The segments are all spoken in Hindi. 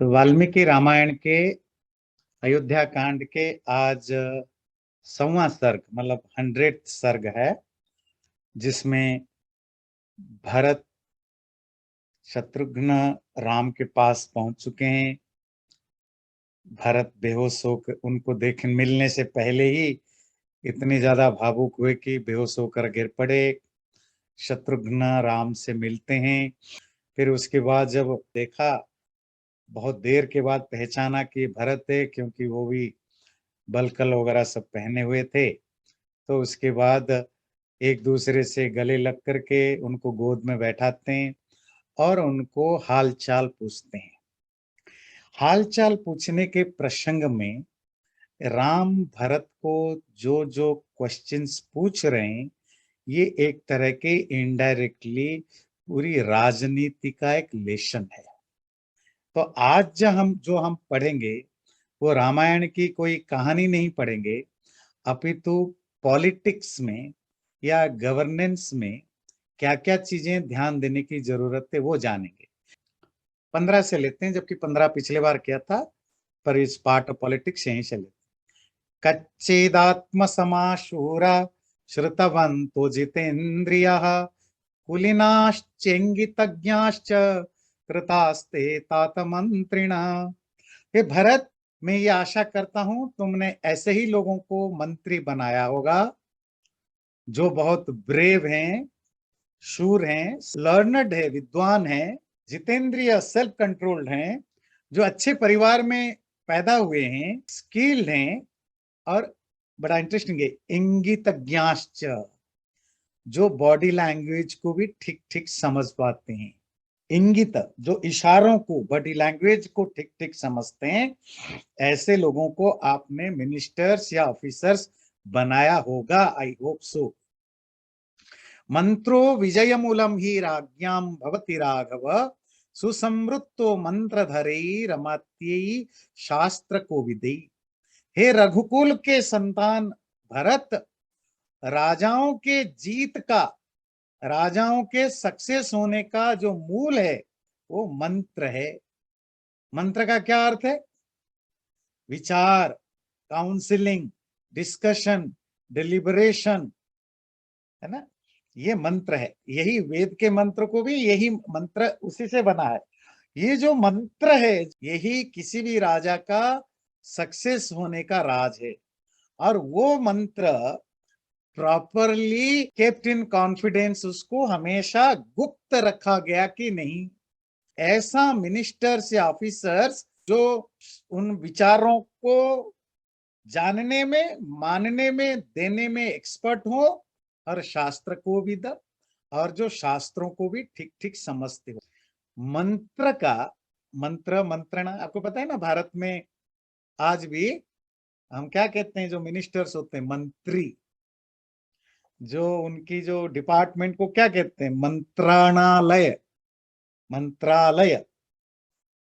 तो वाल्मीकि रामायण के अयोध्या कांड के आज 100वां सर्ग मतलब 100th सर्ग है, जिसमें भरत शत्रुघ्न राम के पास पहुंच चुके हैं। भरत बेहोश होकर उनको देख मिलने से पहले ही इतने ज्यादा भावुक हुए कि बेहोश होकर गिर पड़े। शत्रुघ्न राम से मिलते हैं। फिर उसके बाद जब देखा, बहुत देर के बाद पहचाना कि भरत है, क्योंकि वो भी बलकल वगैरह सब पहने हुए थे। तो उसके बाद एक दूसरे से गले लग करके उनको गोद में बैठाते हैं और उनको हाल चाल पूछते हैं। हाल चाल पूछने के प्रसंग में राम भरत को जो जो क्वेश्चंस पूछ रहे हैं, ये एक तरह के इनडायरेक्टली पूरी राजनीति का एक लेसन है। तो आज जो हम पढ़ेंगे वो रामायण की कोई कहानी नहीं पढ़ेंगे, अपितु पॉलिटिक्स में या गवर्नेंस में क्या क्या चीजें ध्यान देने की जरूरत है वो जानेंगे। 15 से लेते हैं, जबकि 15 पिछले बार किया था, पर इस पार्ट ऑफ पॉलिटिक्स यहीं से लेते हैं। कच्चिदात्म समाशूरा श्रुतवन्तो जितेन्द्रियः कुलीनाश्चेङ्गितज्ञाश्च कृतास्ते तात मंत्रिणः। हे भरत, मैं ये आशा करता हूं तुमने ऐसे ही लोगों को मंत्री बनाया होगा जो बहुत ब्रेव हैं, शूर हैं, लर्नड है, विद्वान हैं, जितेंद्रिय सेल्फ कंट्रोल्ड हैं, जो अच्छे परिवार में पैदा हुए हैं, स्किल्ड हैं, और बड़ा इंटरेस्टिंग है, इंगितज्ञाश्च, जो बॉडी लैंग्वेज को भी ठीक ठीक समझ पाते हैं। इंगित, जो इशारों को, बॉडी लैंग्वेज को ठीक ठीक समझते हैं, ऐसे लोगों को आपने मिनिस्टर्स या ऑफिसर्स बनाया होगा। I hope so. मंत्रो विजय मूलम ही राज्ञाम भवति राघव, सुसमृतो मंत्रधरई रमात्यई शास्त्र कोविदई। हे रघुकुल के संतान भरत, राजाओं के जीत का, राजाओं के सक्सेस होने का जो मूल है वो मंत्र है। मंत्र का क्या अर्थ है? विचार, काउंसलिंग, डिस्कशन, डिलिबरेशन, है ना? ये मंत्र है। यही वेद के मंत्र को भी यही मंत्र उसी से बना है। ये जो मंत्र है यही किसी भी राजा का सक्सेस होने का राज है। और वो मंत्र प्रॉपरली केप्ट इन कॉन्फिडेंस, उसको हमेशा गुप्त रखा गया कि नहीं, ऐसा मिनिस्टर्स या ऑफिसर्स जो उन विचारों को जानने में, मानने में, देने में एक्सपर्ट हो, और शास्त्र को भी द और जो शास्त्रों को भी ठीक ठीक समझते हो। मंत्र का, मंत्र मंत्रणा आपको पता है ना, भारत में आज भी हम क्या कहते हैं, जो मिनिस्टर्स होते हैं मंत्री, जो उनकी जो डिपार्टमेंट को क्या कहते हैं, मंत्रालय। मंत्रालय,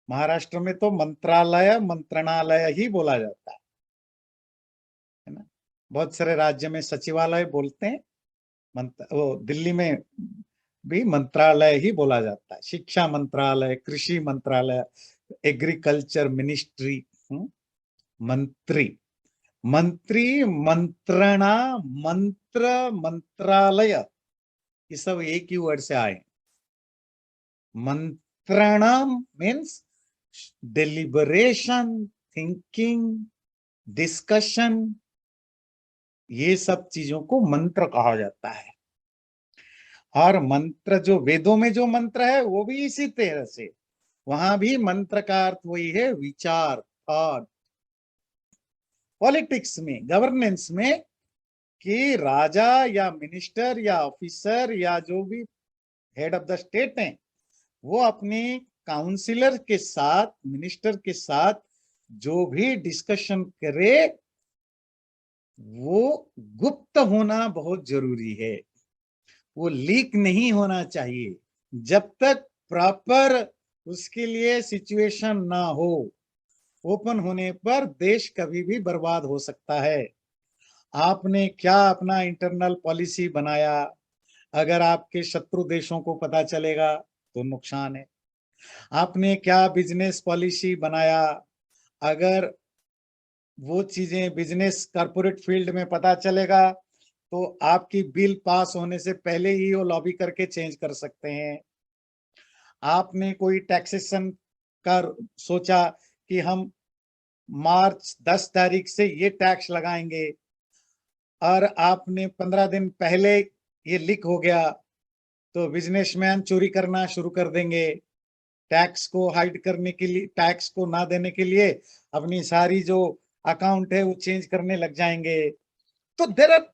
महाराष्ट्र में तो मंत्रालय मंत्रणालय ही बोला जाता है ना। बहुत सारे राज्य में सचिवालय बोलते हैं, वो दिल्ली में भी मंत्रालय ही बोला जाता है। शिक्षा मंत्रालय, कृषि मंत्रालय, एग्रीकल्चर मिनिस्ट्री, मंत्री, मंत्री, मंत्रणा, मंत्र, मंत्रालय, ये सब एक ही वर्ड से आए। मंत्रणा मीन्स डिलिबरेशन, थिंकिंग, डिस्कशन, ये सब चीजों को मंत्र कहा जाता है। और मंत्र, जो वेदों में जो मंत्र है वो भी इसी तरह से, वहां भी मंत्र का अर्थ वही है, विचार, थॉट। पॉलिटिक्स में, गवर्नेंस में, कि राजा या मिनिस्टर या ऑफिसर या जो भी हेड ऑफ द स्टेट हैं, वो अपने काउंसिलर के साथ, मिनिस्टर के साथ जो भी डिस्कशन करे वो गुप्त होना बहुत जरूरी है। वो लीक नहीं होना चाहिए। जब तक प्रॉपर उसके लिए सिचुएशन ना हो, ओपन होने पर देश कभी भी बर्बाद हो सकता है। आपने क्या अपना इंटरनल पॉलिसी बनाया, अगर आपके शत्रु देशों को पता चलेगा तो नुकसान है। आपने क्या बिजनेस पॉलिसी बनाया, अगर वो चीजें बिजनेस कॉर्पोरेट फील्ड में पता चलेगा तो आपकी बिल पास होने से पहले ही वो लॉबी करके चेंज कर सकते हैं। आपने कोई टैक्सेशन का सोचा कि हम मार्च 10 तारीख से ये टैक्स लगाएंगे, और आपने 15 दिन पहले ये लीक हो गया, तो बिजनेसमैन चोरी करना शुरू कर देंगे। टैक्स को हाइड करने के लिए, टैक्स को ना देने के लिए अपनी सारी जो अकाउंट है वो चेंज करने लग जाएंगे। तो देर आर,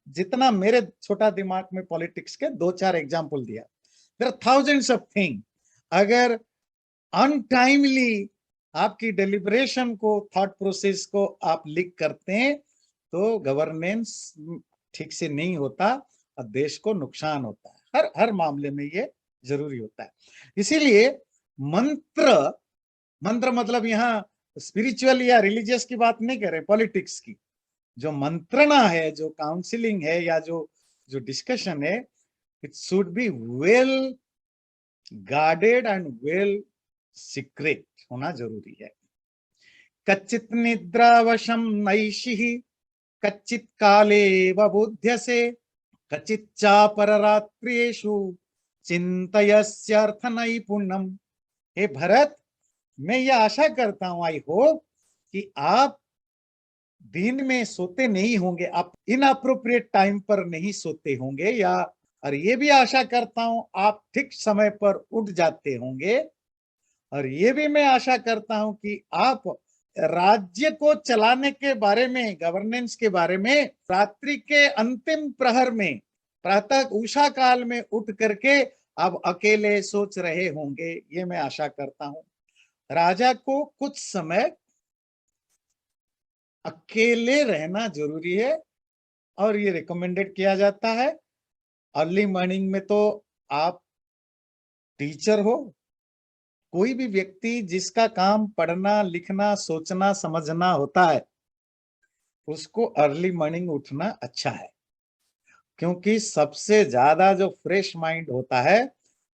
जितना मेरे छोटा दिमाग में पॉलिटिक्स के 2-4 एग्जाम्पल दिया, there are thousands of thing. अगर अनटाइमली आपकी डेलिब्रेशन को, थॉट प्रोसेस को आप लीक करते हैं तो गवर्नेंस ठीक से नहीं होता और देश को नुकसान होता है। हर हर मामले में ये जरूरी होता है। इसीलिए मंत्र, मंत्र मतलब यहाँ स्पिरिचुअल या रिलीजियस की बात नहीं कर रहे, पॉलिटिक्स की। जो मंत्रणा है, जो काउंसिलिंग है, या जो जो डिस्कशन है, it should be well guarded and well secret होना जरूरी है। कच्चित निद्रावशम नैषिः, कच्चित काले बुध्यसे, कच्चित चापररात्रिषु चिंतयस्यर्थ नैपुण्यम। हे भरत, मैं ये आशा करता हूं, आई होप कि आप दिन में सोते नहीं होंगे, आप इनअप्रोप्रिएट टाइम पर नहीं सोते होंगे, या और ये भी आशा करता हूं आप ठीक समय पर उठ जाते होंगे, और ये भी मैं आशा करता हूं कि आप राज्य को चलाने के बारे में, गवर्नेंस के बारे में रात्रि के अंतिम प्रहर में, प्रातः उषा काल में उठ करके अब अकेले सोच रहे होंगे, ये मैं आशा करता हूं। राजा को कुछ समय अकेले रहना जरूरी है, और ये रिकमेंडेड किया जाता है। अर्ली मॉर्निंग में तो आप टीचर हो, कोई भी व्यक्ति जिसका काम पढ़ना, लिखना, सोचना, समझना होता है, उसको अर्ली मॉर्निंग उठना अच्छा है। क्योंकि सबसे ज्यादा जो फ्रेश माइंड होता है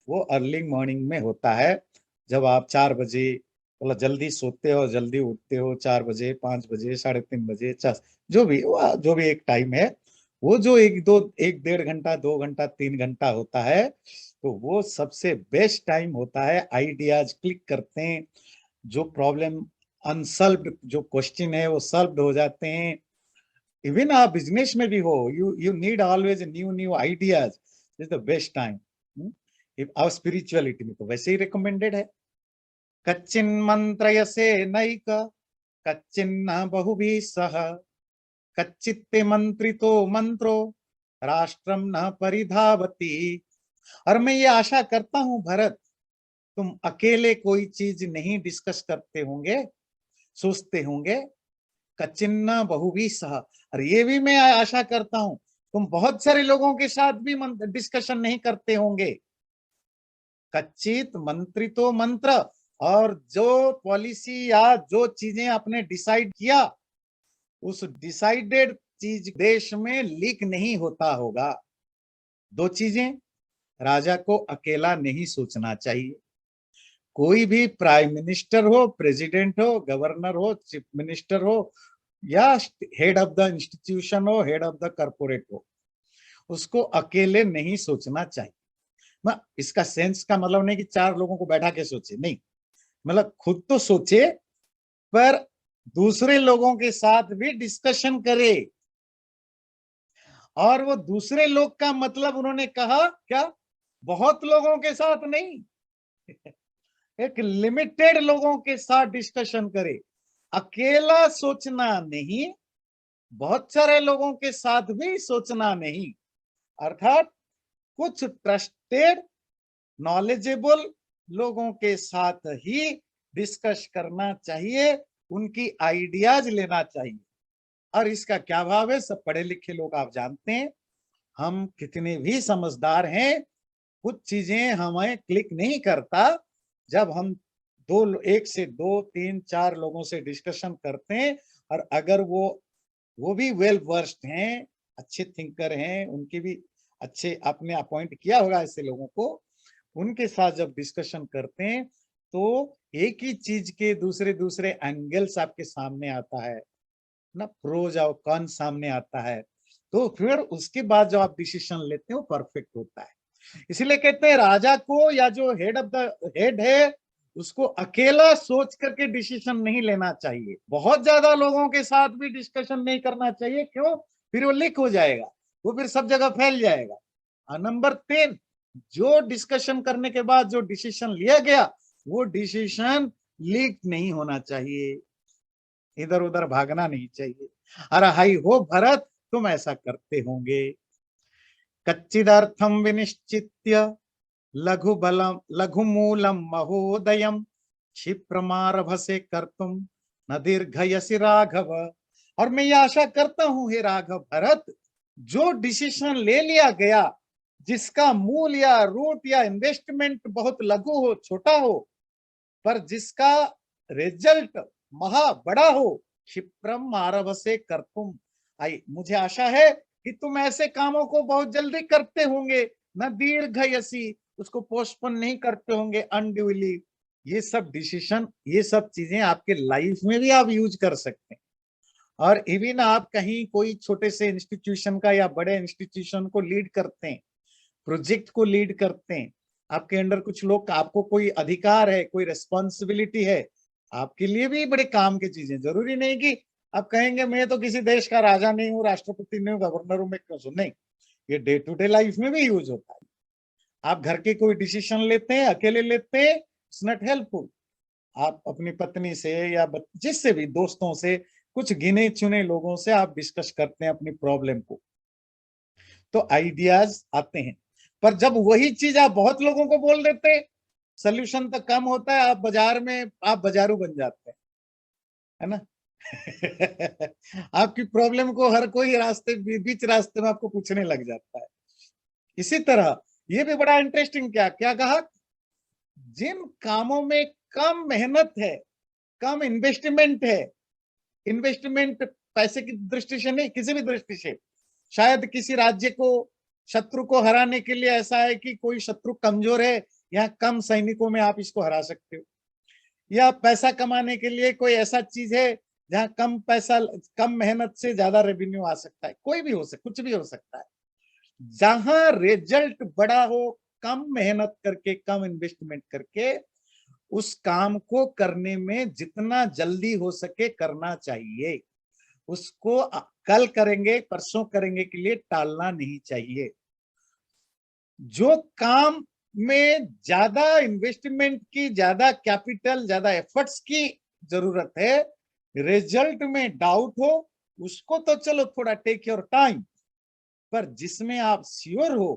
वो अर्ली मॉर्निंग में होता है। जब आप 4 बजे, मतलब जल्दी सोते हो, जल्दी उठते हो, 4 बजे, 5 बजे, 3:30 बजे, 4, जो भी एक टाइम है, वो जो 1-1.5 घंटा, 2 घंटा, 3 घंटा होता है, तो वो सबसे बेस्ट टाइम होता है। आइडियाज क्लिक करते हैं, जो प्रॉब्लम अनसॉल्व्ड जो क्वेश्चन है वो सॉल्व हो जाते हैं। इवन आप बिजनेस में भी हो, you need always new new ideas, is the best time. और स्पिरिचुअलिटी में तो वैसे ही रिकमेंडेड है। कच्चिन मंत्रयसे नैक, कच्चिन्न बहुभिः सह, कच्चित्ते मंत्रितो मंत्रो राष्ट्रम न परिधावति। और मैं ये आशा करता हूं भरत, तुम अकेले कोई चीज नहीं डिस्कस करते होंगे, सोचते होंगे। कच्चिन्न बहुभिः सह, और ये भी मैं आशा करता हूं तुम बहुत सारे लोगों के साथ भी डिस्कशन नहीं करते होंगे। कच्चित मंत्रितो मंत्र, और जो पॉलिसी या जो चीजें आपने डिसाइड किया, उस डिसाइडेड चीज देश में लीक नहीं होता होगा। 2 चीजें, राजा को अकेला नहीं सोचना चाहिए। कोई भी प्राइम मिनिस्टर हो, प्रेसिडेंट हो, गवर्नर हो, चीफ मिनिस्टर हो, या हेड ऑफ द इंस्टीट्यूशन हो, हेड ऑफ द कॉर्पोरेट हो, उसको अकेले नहीं सोचना चाहिए। इसका सेंस का मतलब नहीं कि 4 लोगों को बैठा के सोचे, नहीं, मतलब खुद तो सोचे, पर दूसरे लोगों के साथ भी डिस्कशन करे। और वो दूसरे लोग का मतलब उन्होंने कहा क्या, बहुत लोगों के साथ नहीं, एक लिमिटेड लोगों के साथ डिस्कशन करे। अकेला सोचना नहीं, बहुत सारे लोगों के साथ भी सोचना नहीं। अर्थात कुछ ट्रस्टेड, नॉलेजेबल लोगों के साथ ही डिस्कस करना चाहिए, उनकी आइडियाज लेना चाहिए। और इसका क्या भाव है, सब पढ़े लिखे लोग आप जानते हैं, हम कितने भी समझदार हैं, कुछ चीजें हमें क्लिक नहीं करता जब हम एक से 2, 3, 4 लोगों से डिस्कशन करते हैं। और अगर वो भी वेल वर्स्ड हैं, अच्छे थिंकर हैं, उनकी भी अच्छे, आपने अपॉइंट किया होगा ऐसे लोगों को, उनके साथ जब डिस्कशन करते हैं तो एक ही चीज के दूसरे दूसरे एंगल्स आपके सामने आता है ना, प्रोज और कॉन सामने आता है, तो फिर उसके बाद जो आप डिसीजन लेते हो परफेक्ट होता है। इसीलिए कहते हैं राजा को या जो हेड ऑफ द हेड है उसको अकेला सोच करके डिसीजन नहीं लेना चाहिए, बहुत ज्यादा लोगों के साथ भी डिस्कशन नहीं करना चाहिए। क्यों? फिर वो लीक हो जाएगा, वो फिर सब जगह फैल जाएगा। और नंबर 3, जो डिस्कशन करने के बाद जो डिसीजन लिया गया वो डिसीजन लीक नहीं होना चाहिए, इधर उधर भागना नहीं चाहिए। अरे हाई हो भरत तुम ऐसा करते होंगे। कच्चिदर्थम विनिश्चित्य लघु बलम लघु मूलम महोदयम क्षिप्रमारभसे कर्तुम न दीर्घयसि राघव। और मैं ये आशा करता हूं हे राघव भरत, जो डिसीजन ले लिया गया जिसका मूल या रूट या इन्वेस्टमेंट बहुत लघु हो, छोटा हो, पर जिसका रिजल्ट महा बड़ा हो, क्षिप्रम आरभ से कर्तुम, आई मुझे आशा है कि तुम ऐसे कामों को बहुत जल्दी करते होंगे, न दीर्घयसी उसको पोस्टपोन नहीं करते होंगे अनड्यूली। ये सब डिसीजन, ये सब चीजें आपके लाइफ में भी आप यूज कर सकते हैं। और इवन आप कहीं कोई छोटे से इंस्टीट्यूशन का या बड़े इंस्टीट्यूशन को लीड करते हैं, प्रोजेक्ट को लीड करते हैं, आपके अंडर कुछ लोग, आपको कोई अधिकार है, कोई रेस्पॉन्सिबिलिटी है, आपके लिए भी बड़े काम की चीजें। जरूरी नहीं कि आप कहेंगे मैं तो किसी देश का राजा नहीं हूँ, राष्ट्रपति नहीं हूँ, गवर्नर हूँ, मैं क्यों सुन, नहीं, ये डे टू डे लाइफ में भी यूज होता है। आप घर के कोई डिसीजन लेते हैं, अकेले लेते हैं, इट्स नॉट हेल्पफुल। आप अपनी पत्नी से या जिससे भी, दोस्तों से, कुछ गिने चुने लोगों से आप डिस्कस करते हैं अपनी प्रॉब्लम को, तो आइडियाज आते हैं। पर जब वही चीज आप बहुत लोगों को बोल देते हैं, सोल्यूशन तो कम होता है, आप बाजार में आप बाजारू बन जाते हैं, है ना। आपकी प्रॉब्लम को हर कोई रास्ते बीच रास्ते में आपको पूछने लग जाता है। इसी तरह ये भी बड़ा इंटरेस्टिंग, क्या क्या कहा, जिन कामों में कम मेहनत है, कम इन्वेस्टमेंट है, इन्वेस्टमेंट पैसे की दृष्टि से नहीं, किसी भी दृष्टि से, शायद किसी राज्य को, शत्रु को हराने के लिए ऐसा है कि कोई शत्रु कमजोर है, यहाँ कम सैनिकों में आप इसको हरा सकते हो, या पैसा कमाने के लिए कोई ऐसा चीज है जहाँ कम पैसा, कम मेहनत से ज्यादा रेवेन्यू आ सकता है, कोई भी हो सकता, कुछ भी हो सकता है। जहां रिजल्ट बड़ा हो, कम मेहनत करके, कम इन्वेस्टमेंट करके उस काम को करने में जितना जल्दी हो सके करना चाहिए। उसको कल करेंगे, परसों करेंगे के लिए टालना नहीं चाहिए। जो काम में ज्यादा इन्वेस्टमेंट की, ज्यादा कैपिटल, ज्यादा एफर्ट्स की जरूरत है, रिजल्ट में डाउट हो, उसको तो चलो थोड़ा टेक योर टाइम, पर जिसमें आप श्योर हो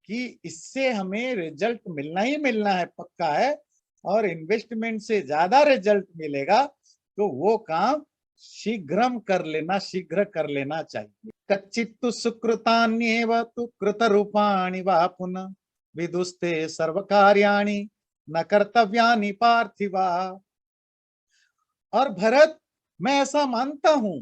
कि इससे हमें रिजल्ट मिलना ही मिलना है, पक्का है, और इन्वेस्टमेंट से ज्यादा रिजल्ट मिलेगा, तो वो काम शीघ्रम कर लेना, शीघ्र कर लेना चाहिए। कच्चित्तु सुकृतान्येव तु कृतरूपाणि वा पुनः विदुस्ते सर्वकार्याणि न कर्तव्यानि पार्थिवा। और भरत, मैं ऐसा मानता हूं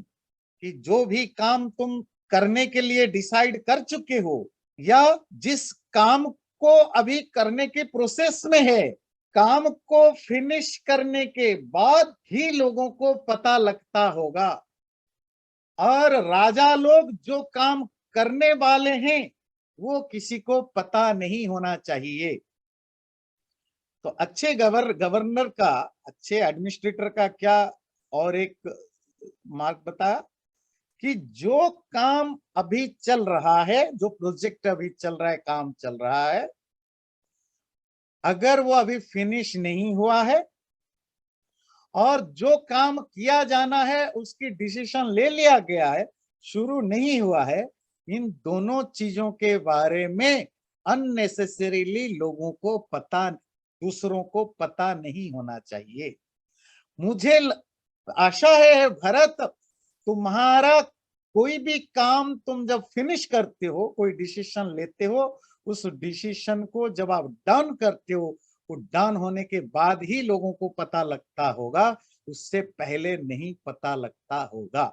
कि जो भी काम तुम करने के लिए डिसाइड कर चुके हो, या जिस काम को अभी करने के प्रोसेस में है, काम को फिनिश करने के बाद ही लोगों को पता लगता होगा। और राजा लोग जो काम करने वाले हैं वो किसी को पता नहीं होना चाहिए। तो अच्छे गवर्नर का, अच्छे एडमिनिस्ट्रेटर का क्या और एक मार्क बताया कि जो काम अभी चल रहा है, जो प्रोजेक्ट अभी चल रहा है, काम चल रहा है, अगर वो अभी फिनिश नहीं हुआ है और जो काम किया जाना है उसकी डिसीजन ले लिया गया है, शुरू नहीं हुआ है, इन दोनों चीजों के बारे में अननेसेसरीली लोगों को पता, दूसरों को पता नहीं होना चाहिए। मुझे आशा है भरत, तुम्हारा कोई भी काम तुम जब फिनिश करते हो, कोई डिसीजन लेते हो, उस डिसीजन को जब आप डन करते हो, वो डन होने के बाद ही लोगों को पता लगता होगा, उससे पहले नहीं पता लगता होगा।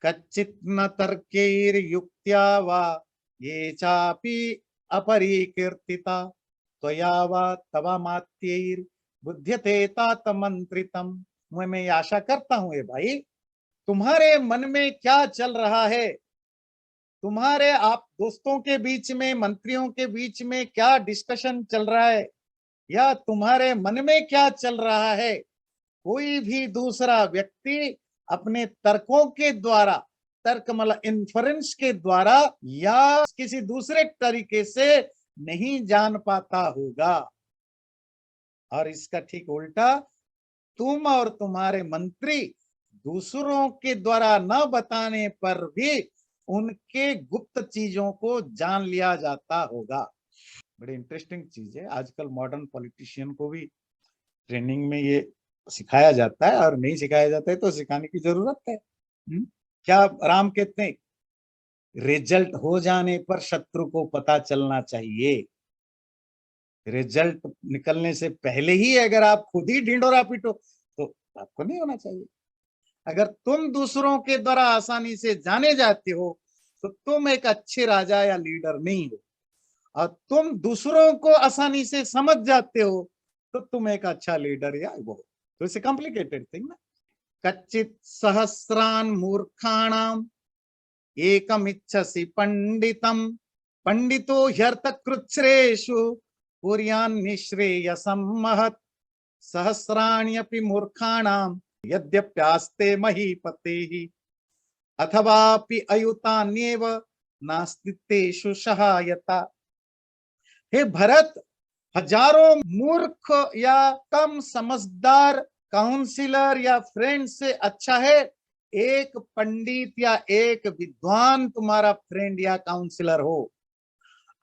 कच्चित् न तर्कैर्युक्त्या वा ये चापि अपरिकीर्तिता त्वया वा तवामात्यैर् बुध्यते तात मंत्रितम। मैं ये आशा करता हूं ये भाई, तुम्हारे मन में क्या चल रहा है, तुम्हारे आप दोस्तों के बीच में, मंत्रियों के बीच में क्या डिस्कशन चल रहा है, या तुम्हारे मन में क्या चल रहा है। कोई भी दूसरा व्यक्ति अपने तर्कों के द्वारा, तर्क मतलब इन्फरेंस के द्वारा या किसी दूसरे तरीके से नहीं जान पाता होगा। और इसका ठीक उल्टा, तुम और तुम्हारे मंत्री दूसरों के द्वारा न बताने पर भी उनके गुप्त चीजों को जान लिया जाता होगा। बड़ी इंटरेस्टिंग चीज है। आजकल मॉडर्न पॉलिटिशियन को भी ट्रेनिंग में ये सिखाया जाता है, और नहीं सिखाया जाता है तो सिखाने की जरूरत है। क्या राम कहते हैं, रिजल्ट हो जाने पर शत्रु को पता चलना चाहिए। रिजल्ट निकलने से पहले ही अगर आप खुद ही ढिंडोरा पीटो तो आपको नहीं होना चाहिए। अगर तुम दूसरों के द्वारा आसानी से जाने जाते हो तो तुम एक अच्छे राजा या लीडर नहीं हो, और तुम दूसरों को आसानी से समझ जाते हो तो तुम एक अच्छा लीडर या वो। तो इट्स कॉम्प्लिकेटेड थिंग ना। कच्चित सहस्रान मूर्खाणाम एकमिच्छसि पंडितम, पंडितो ह्यर्थ कृच्छ्रेषु कुर्यान् निःश्रेयसं महत्, सहस्राण्यपि मूर्खाणाम यद्यप्यास्ते महीपतेः अथवापि अयुतान्येव नास्ति तेषु सहायता। हे भरत, हजारों मूर्ख या कम समझदार काउंसिलर या फ्रेंड से अच्छा है एक पंडित या एक विद्वान तुम्हारा फ्रेंड या काउंसिलर हो।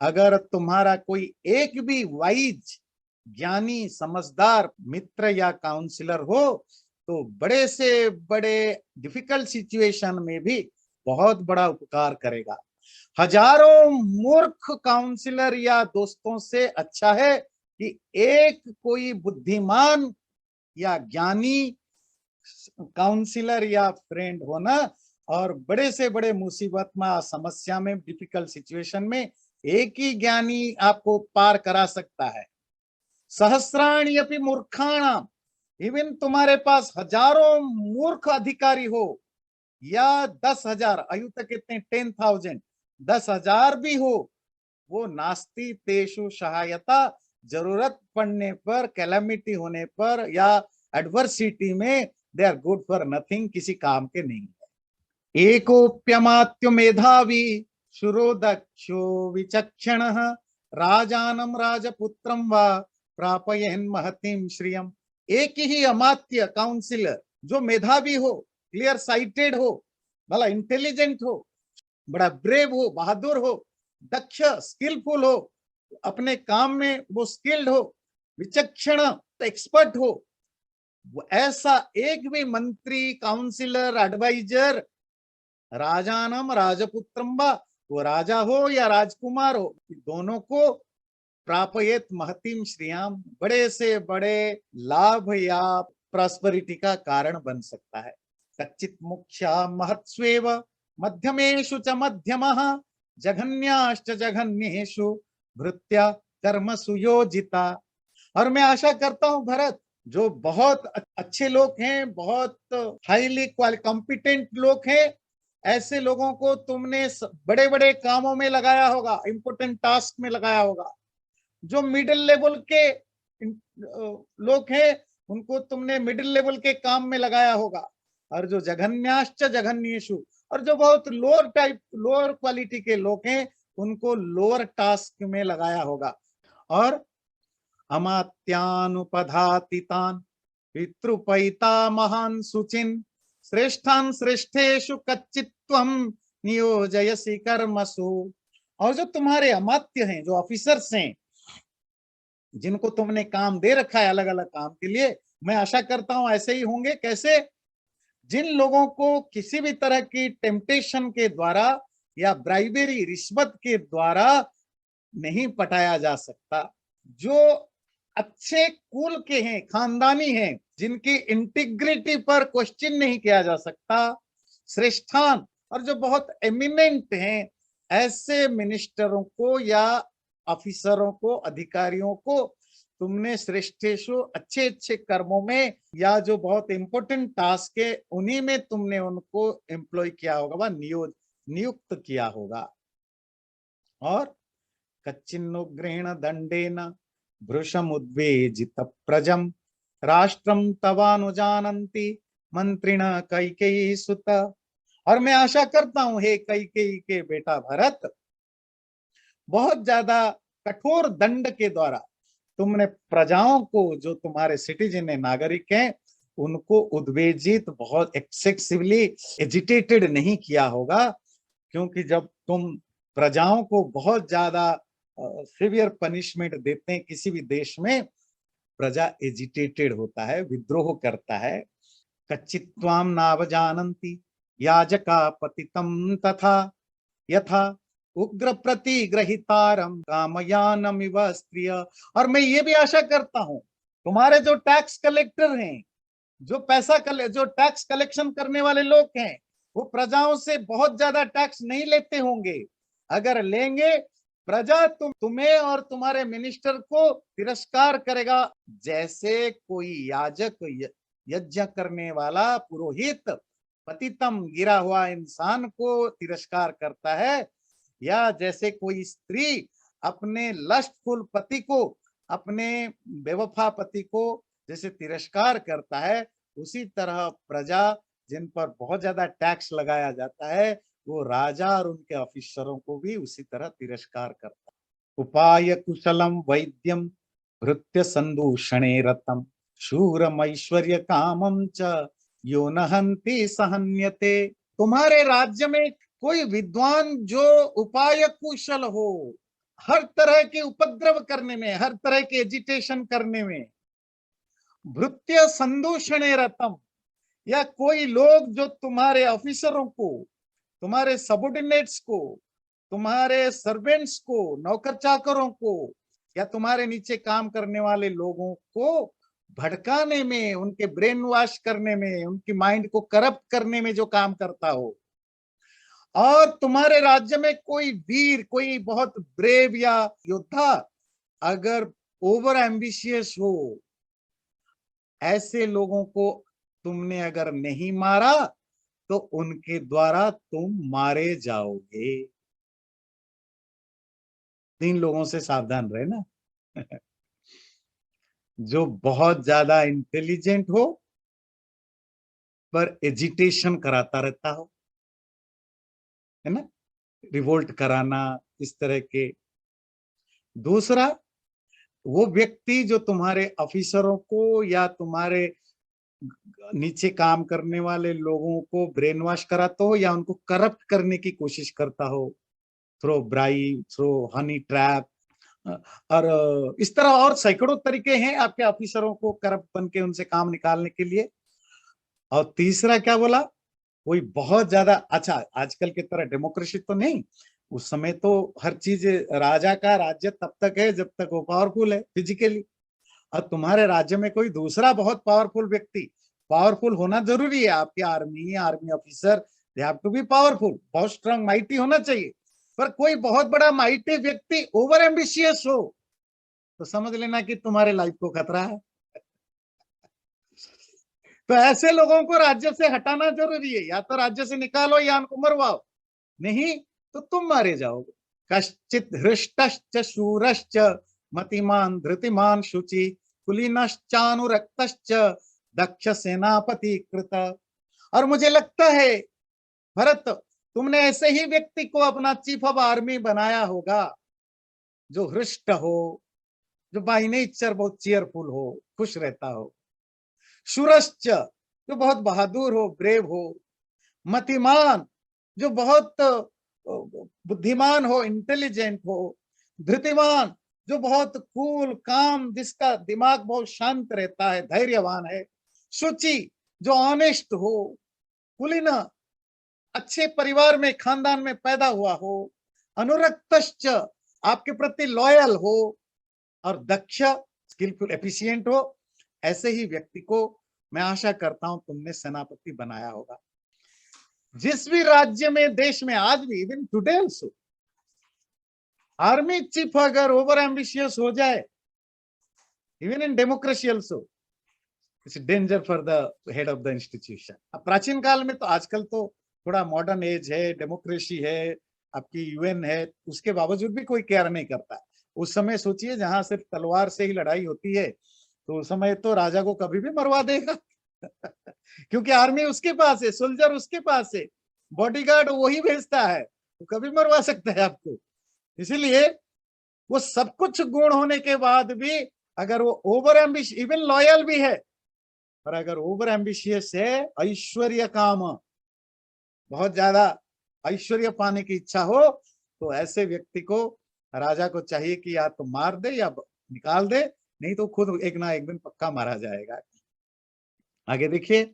अगर तुम्हारा कोई एक भी वाइज, ज्ञानी, समझदार मित्र या काउंसिलर हो तो बड़े से बड़े डिफिकल्ट सिचुएशन में भी बहुत बड़ा उपकार करेगा। हजारों मूर्ख काउंसिलर या दोस्तों से अच्छा है कि एक कोई बुद्धिमान या ज्ञानी काउंसिलर या फ्रेंड होना, और बड़े से बड़े मुसीबत में, समस्या में, डिफिकल्ट सिचुएशन में एक ही ज्ञानी आपको पार करा सकता है। सहस्राणी अपि मूर्खाणाम, इवन तुम्हारे पास हजारों मूर्ख अधिकारी हो या 10,000, अयु तक कितने 10,000, 10,000 भी हो, वो नास्ति तेषु सहायता, जरूरत पड़ने पर, कैलामिटी होने पर या एडवर्सिटी में they are good for nothing, किसी काम के नहीं है। एकोप्यमात्य मेधावी शुरो दक्षो विचक्षणः राजानम राजपुत्रम वा प्रापयन् महतीम श्रियम। एक ही अमात्य काउंसिलर जो मेधावी हो, क्लियर साइटेड हो, भला इंटेलिजेंट हो, बड़ा ब्रेव हो, बहादुर हो, दक्ष, स्किलफुल हो, अपने काम में वो स्किल्ड हो, विचक्षण, एक्सपर्ट हो, ऐसा एक भी मंत्री, काउंसिलर, एडवाइजर राजानम राजपुत्रम वा, वो राजा हो या राजकुमार हो, दोनों को प्रापयेत महतीम श्रियाम, बड़े से बड़े लाभ या प्रॉस्पेरिटी का कारण बन सकता है। कच्चित मुख्या महत्स्वेव मध्यमेषु च मध्यमः जघन्याश्च जघन्येषु भृत्या कर्म सुयोजिता। और मैं आशा करता हूं भरत, जो बहुत अच्छे लोग हैं, बहुत हाईली कॉम्पिटेंट लोग हैं, ऐसे लोगों को तुमने बड़े बड़े कामों में लगाया होगा, इंपोर्टेंट टास्क में लगाया होगा। जो मिडिल लेवल के लोग हैं उनको तुमने मिडिल लेवल के काम में लगाया होगा, और जो जघन्याश्च जघन्येषु, और जो बहुत लोअर टाइप, लोअर क्वालिटी के लोग हैं उनको लोअर टास्क में लगाया होगा। और अमात्यानुपधातितान पितृपैता महान सुचिन श्रेष्ठान श्रेष्ठेषु कच्चित्वम नियोजयसि कर्मसु। और जो तुम्हारे अमात्य हैं, जो ऑफिसर्स हैं, जिनको तुमने काम दे रखा है अलग अलग काम के लिए, मैं आशा करता हूं ऐसे ही होंगे। कैसे? जिन लोगों को किसी भी तरह की टेम्पटेशन के द्वारा या ब्राइबेरी, रिश्वत के द्वारा नहीं पटाया जा सकता, जो अच्छे कुल के हैं, खानदानी हैं, जिनकी इंटीग्रिटी पर क्वेश्चन नहीं किया जा सकता, श्रेष्ठान, और जो बहुत एमिनेंट हैं, ऐसे मिनिस्टरों को या ऑफिसरों को, अधिकारियों को तुमने श्रेष्ठेषु अच्छे अच्छे कर्मों में, या जो बहुत इंपॉर्टेंट टास्क है उन्हीं में तुमने उनको एम्प्लॉय किया होगा, वह नियुक्त किया होगा। और कच्चिन्नुग्रहेण दंडेन भृशम उद्वेजित प्रजम राष्ट्रम तवानुजानन्ति मंत्रिण कैकेयी सुत। और मैं आशा करता हूं हे कैकेयी के बेटा भरत, बहुत ज्यादा कठोर दंड के द्वारा तुमने प्रजाओं को, जो तुम्हारे सिटीजन है, नागरिक हैं, उनको उद्वेजित, बहुत एक्सेसिवली एजिटेटेड नहीं किया होगा। क्योंकि जब तुम प्रजाओं को बहुत ज्यादा सिवियर पनिशमेंट देते हैं किसी भी देश में, प्रजा एजिटेटेड होता है, विद्रोह करता है। कच्चित्वाम नावजानन्ति याजका पतितम तथा यथा उग्र प्रतिग्रहितारम कामयानमिव स्त्रिय। और मैं ये भी आशा करता हूं तुम्हारे जो टैक्स कलेक्टर हैं, जो टैक्स कलेक्शन करने वाले लोग हैं, वो प्रजाओं से बहुत ज्यादा टैक्स नहीं लेते होंगे। अगर लेंगे, प्रजा तुम्हें और तुम्हारे मिनिस्टर को तिरस्कार करेगा, जैसे कोई याजक, यज्ञ करने वाला पुरोहित पतितम, गिरा हुआ इंसान को तिरस्कार करता है, या जैसे कोई स्त्री अपने लस्टफुल पति को, अपने बेवफा पति को जैसे तिरस्कार करता है, उसी तरह प्रजा जिन पर बहुत ज्यादा टैक्स लगाया जाता है, वो राजा और उनके ऑफिसरों को भी उसी तरह तिरस्कार करता है। उपाय कुशलम वैद्यम भृत्य संदूषणे रतम शूरम ऐश्वर्य कामम च यो नहंति सहन्यते। तुम्हारे राज्य में कोई विद्वान जो उपाय कुशल हो, हर तरह के उपद्रव करने में, हर तरह के एजिटेशन करने में, भृत्य संदूषणे रतम, या कोई लोग जो तुम्हारे ऑफिसरों को, तुम्हारे सबऑर्डिनेट्स को, तुम्हारे सर्वेंट्स को, नौकर चाकरों को, या तुम्हारे नीचे काम करने वाले लोगों को भड़काने में, उनके ब्रेन वॉश करने में, उनकी माइंड को करप्ट करने में जो काम करता हो, और तुम्हारे राज्य में कोई वीर, कोई बहुत ब्रेव या योद्धा अगर ओवर एम्बिशियस हो, ऐसे लोगों को तुमने अगर नहीं मारा तो उनके द्वारा तुम मारे जाओगे। 3 लोगों से सावधान रहे ना। जो बहुत ज्यादा इंटेलिजेंट हो पर एजिटेशन कराता रहता हो, है ना, रिवोल्ट कराना, इस तरह के। दूसरा, वो व्यक्ति जो तुम्हारे ऑफिसरों को या तुम्हारे नीचे काम करने वाले लोगों को ब्रेन वॉश कराता हो या उनको करप्ट करने की कोशिश करता हो, throw bribe, throw honey trap, और इस तरह और सैकड़ों तरीके हैं आपके ऑफिसरों को करप्ट बन के उनसे काम निकालने के लिए। और तीसरा क्या बोला, कोई बहुत ज्यादा, अच्छा आजकल की तरह डेमोक्रेसी तो नहीं, उस समय तो हर चीज राजा का राज्य तब तक है जब तक वो पावरफुल है फिजिकली। और तुम्हारे राज्य में कोई दूसरा बहुत पावरफुल व्यक्ति, पावरफुल होना जरूरी है, आपकी army officer they have to be powerful, बहुत स्ट्रांग माइटी होना चाहिए, पर कोई बहुत बड़ा माइटी व्यक्ति ओवर एम्बिशियस हो तो समझ लेना कि तुम्हारे लाइफ को खतरा है। तो ऐसे लोगों को राज्य से हटाना जरूरी है, या तो राज्य से निकालो या उनको मरवाओ, नहीं तो तुम मारे जाओगे। कश्चित हृष्टश्च शूरश्च मतिमान धृतिमान शुचि कुलीनश्चानुरक्तश्च दक्ष सेनापति कृत। और मुझे लगता है भरत, तुमने ऐसे ही व्यक्ति को अपना चीफ ऑफ आर्मी बनाया होगा, जो हृष्ट हो, जो बाय नेचर बहुत चीयरफुल हो, खुश रहता हो, शूरश्च जो बहुत बहादुर हो, ब्रेव हो, मतिमान जो बहुत बुद्धिमान हो, इंटेलिजेंट हो, धृतिमान जो बहुत कूल काम, जिसका दिमाग बहुत शांत रहता है, धैर्यवान है, शुचि जो ऑनेस्ट हो, कुलीन अच्छे परिवार में, खानदान में पैदा हुआ हो, अनुरक्तश्च आपके प्रति लॉयल हो, और दक्ष स्किलफुल एफिशिएंट हो, ऐसे ही व्यक्ति को मैं आशा करता हूं तुमने सेनापति बनाया होगा। जिस भी राज्य में, देश में, आज भी, even today also, army chief अगर ओवर एम्बिशियस हो जाए, even in democracy also, it's danger for the head of the institution. अब प्राचीन काल में तो, आजकल तो थोड़ा मॉडर्न एज है, डेमोक्रेसी है, आपकी यूएन है, उसके बावजूद भी कोई केयर नहीं करता। उस समय सोचिए जहां सिर्फ तलवार से ही लड़ाई होती है, तो उस समय तो राजा को कभी भी मरवा देगा क्योंकि आर्मी उसके पास है, सोल्जर उसके पास है, बॉडीगार्ड वही भेजता है, तो कभी मरवा सकता है आपको। इसीलिए वो सब कुछ गुण होने के बाद भी अगर वो ओवर एम्बिश, इवन लॉयल भी है, पर अगर ओवर एम्बिशियस है, ऐश्वर्य काम, बहुत ज्यादा ऐश्वर्य पाने की इच्छा हो, तो ऐसे व्यक्ति को राजा को चाहिए कि या तो मार दे या निकाल दे, नहीं तो खुद एक ना एक दिन पक्का मारा जाएगा। आगे देखिए,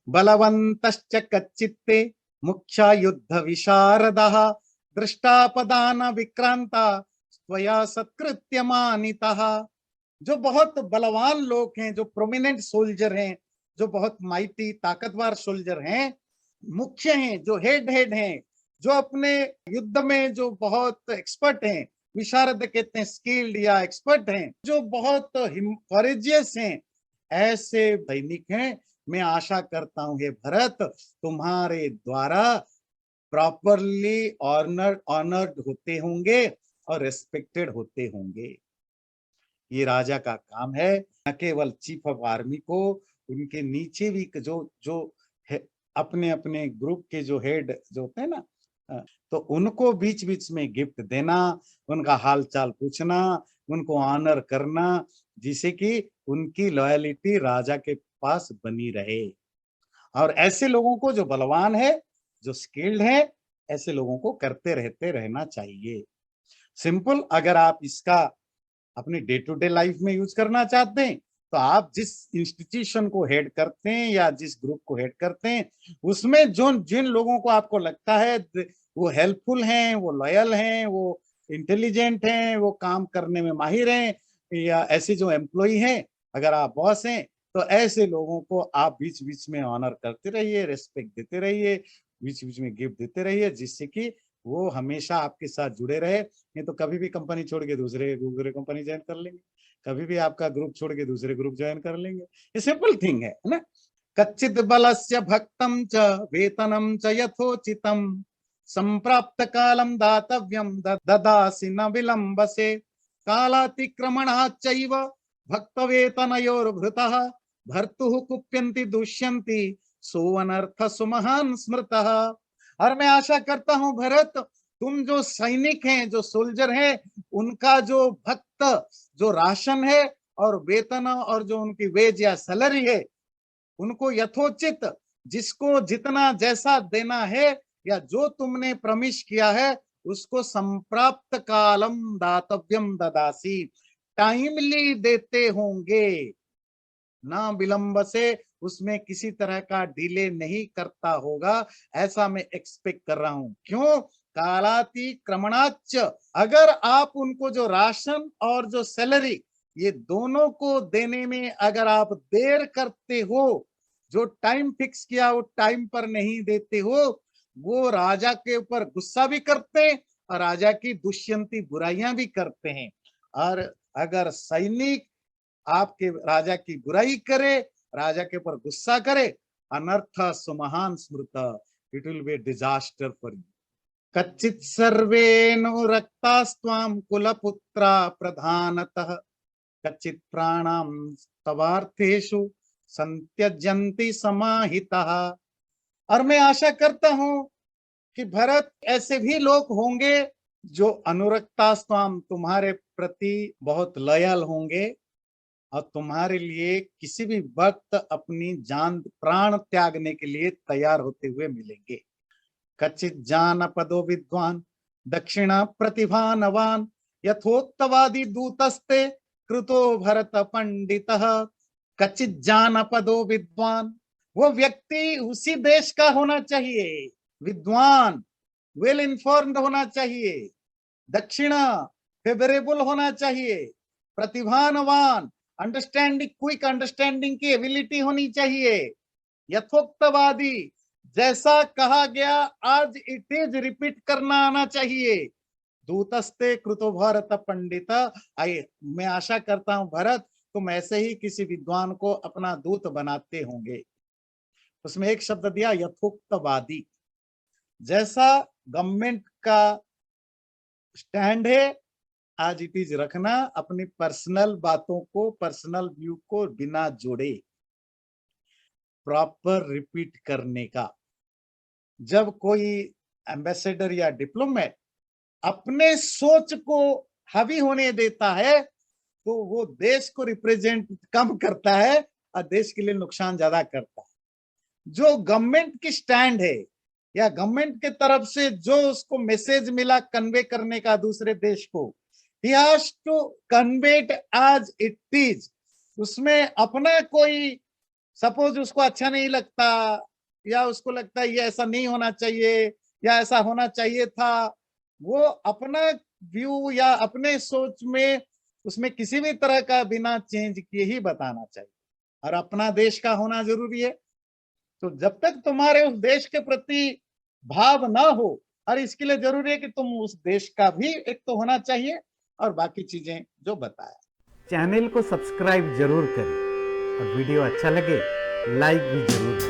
बलवंतश्च कच्चित्ते मुख्या युद्ध विशारदः दृष्टापदान विक्रांता स्वया सत्कृत्य मानितः। जो बहुत बलवान लोग हैं, जो प्रोमिनेंट सोल्जर हैं, जो बहुत माइटी ताकतवर सोल्जर हैं, मुख्य हैं, जो हेड हैं, जो अपने युद्ध में जो बहुत एक्सपर्ट हैं, विशारद कहते हैं स्किल्ड या एक्सपर्ट हैं, जो बहुत करेजियस हैं, ऐसे सैनिक हैं। मैं आशा करता हूं हे भरत, तुम्हारे द्वारा प्रॉपरली ऑनर्ड होते होंगे और रेस्पेक्टेड होते होंगे। ये राजा का काम है, न केवल चीफ ऑफ आर्मी को, उनके नीचे भी जो जो अपने अपने ग्रुप के जो हेड जो होते हैं ना, तो उनको बीच बीच में गिफ्ट देना, उनका हाल चाल पूछना, उनको ऑनर करना, जिससे कि उनकी लॉयलिटी राजा के पास बनी रहे। और ऐसे लोगों को, जो बलवान है, जो स्किल्ड है, ऐसे लोगों को करते रहते रहना चाहिए। सिंपल, अगर आप इसका अपनी डे टू डे लाइफ में यूज करना चाहते हैं, तो आप जिस इंस्टीट्यूशन को हेड करते हैं या जिस ग्रुप को हेड करते हैं, उसमें जो जिन लोगों को आपको लगता है वो हेल्पफुल हैं, वो लॉयल हैं, वो इंटेलिजेंट हैं, वो काम करने में माहिर हैं, या ऐसे जो एम्प्लॉय हैं, अगर आप बॉस हैं, तो ऐसे लोगों को आप बीच बीच में ऑनर करते रहिए, रेस्पेक्ट देते रहिए, बीच बीच में गिफ्ट देते रहिए, जिससे कि वो हमेशा आपके साथ जुड़े रहे। नहीं तो कभी भी कंपनी छोड़ के दूसरे दूसरे कंपनी ज्वाइन कर लेंगे, कभी भी आपका ग्रुप छोड़ के दूसरे ग्रुप ज्वाइन कर लेंगे। ये सिंपल थिंग है ना। कच्चित बलस्य भक्तम च वेतनम च यथोचितम संप्राप्त कालम दातव्यम ददासि न विलंबसे कालातिक्रमणाच्चैव भक्त वेतनयोर्भृतः भर्तुः कुप्यन्ति दुष्यन्ति सोऽनर्थ सुमहान स्मृतः। और मैं आशा करता हूं भरत, तुम जो सैनिक हैं, जो सोल्जर हैं, उनका जो भक्त, जो राशन है और वेतन और जो उनकी वेज या सैलरी है, उनको यथोचित, जिसको जितना जैसा देना है या जो तुमने प्रमिश किया है, उसको संप्राप्त कालम दातव्यम ददासी, टाइमली देते होंगे, ना विलंब से, उसमें किसी तरह का डिले नहीं करता होगा, ऐसा मैं एक्सपेक्ट कर रहा हूं। क्यों? कालाति क्रमणाच, अगर आप उनको जो राशन और जो सैलरी, ये दोनों को देने में अगर आप देर करते हो, जो टाइम फिक्स किया वो टाइम पर नहीं देते हो, वो राजा के ऊपर गुस्सा भी करते हैं और राजा की दुष्यंती बुराइयां भी करते हैं। और अगर सैनिक आपके राजा की बुराई करे, राजा के ऊपर गुस्सा करे, अनर्थ सुमहान स्मृत, it will be disaster for you. कच्चित सर्वेऽनुरक्तास्त्वां कुलपुत्रा प्रधानतः कच्चित प्राणां तवार्थेषु संत्यजन्ति समाहितः। और मैं आशा करता हूं कि भरत, ऐसे भी लोग होंगे जो अनुरक्तास्त्वाम, तुम्हारे प्रति बहुत लॉयल होंगे और तुम्हारे लिए किसी भी वक्त अपनी जान प्राण त्यागने के लिए तैयार होते हुए मिलेंगे। कच्चित जानपदो विद्वान दक्षिणा प्रतिभानवान यथोक्तवादी दूतस्ते कृतो भरत पंडितः। कच्चित जानपदो विद्वान, वो व्यक्ति उसी देश का होना चाहिए, विद्वान, वेल इन्फॉर्म्ड होना चाहिए, दक्षिणा, फेवरेबल होना चाहिए, प्रतिभानवान, अंडरस्टैंडिंग, क्विक अंडरस्टैंडिंग की एबिलिटी होनी चाहिए, यथोक्तवादी, जैसा कहा गया आज इट इज रिपीट करना आना चाहिए, दूतस्ते कृतो भरत पंडित। आइए, मैं आशा करता हूं भरत तुम ऐसे ही किसी विद्वान को अपना दूत बनाते होंगे। उसमें एक शब्द दिया यथोक्तवादी। जैसा गवर्नमेंट का स्टैंड है आज इट इज रखना, अपनी पर्सनल बातों को, पर्सनल व्यू को बिना जोड़े प्रॉपर रिपीट करने का। जब कोई एम्बेसडर या डिप्लोमेट अपने सोच को हावी होने देता है तो वो देश को रिप्रेजेंट कम करता है और देश के लिए नुकसान ज्यादा करता है। जो गवर्नमेंट की स्टैंड है या गवर्नमेंट के तरफ से जो उसको मैसेज मिला कन्वे करने का दूसरे देश को, he has to convey it as it is. उसमें अपना कोई, सपोज उसको अच्छा नहीं लगता या उसको लगता है ये ऐसा नहीं होना चाहिए या ऐसा होना चाहिए था, वो अपना व्यू या अपने सोच में उसमें किसी भी तरह का बिना चेंज किए ही बताना चाहिए। और अपना देश का होना जरूरी है। तो जब तक तुम्हारे उस देश के प्रति भाव ना हो, और इसके लिए जरूरी है कि तुम उस देश का भी एक तो होना चाहिए और बाकी चीजें जो बताया। चैनल को सब्सक्राइब जरूर करें और वीडियो अच्छा लगे लाइक भी जरूर करें।